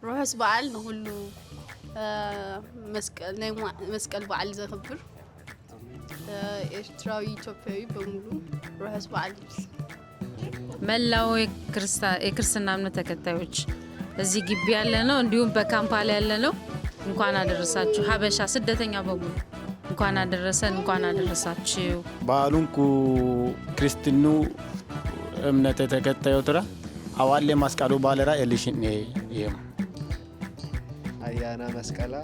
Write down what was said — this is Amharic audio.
ሮህስ በዓል ነው ሁሉ መስቀል በዓል ዘከብር ኤርትራዊ ኢትዮጵያዊ በሙሉ ሮህስ በዓል መላው የክርስትና እምነት ተከታዮች እዚህ ግቢ ያለ ነው እንዲሁም በካምፓላ ያለ ነው እንኳን አደረሳችሁ ሀበሻ ስደተኛ በሙሉ እንኳን አደረሰን እንኳን አደረሳችሁ በዓሉንኩ ክርስቲኑ እምነት ተከታዮትራ አዋለ መስቀሉ ባለራ ኤሊሽን አያና መስቀላ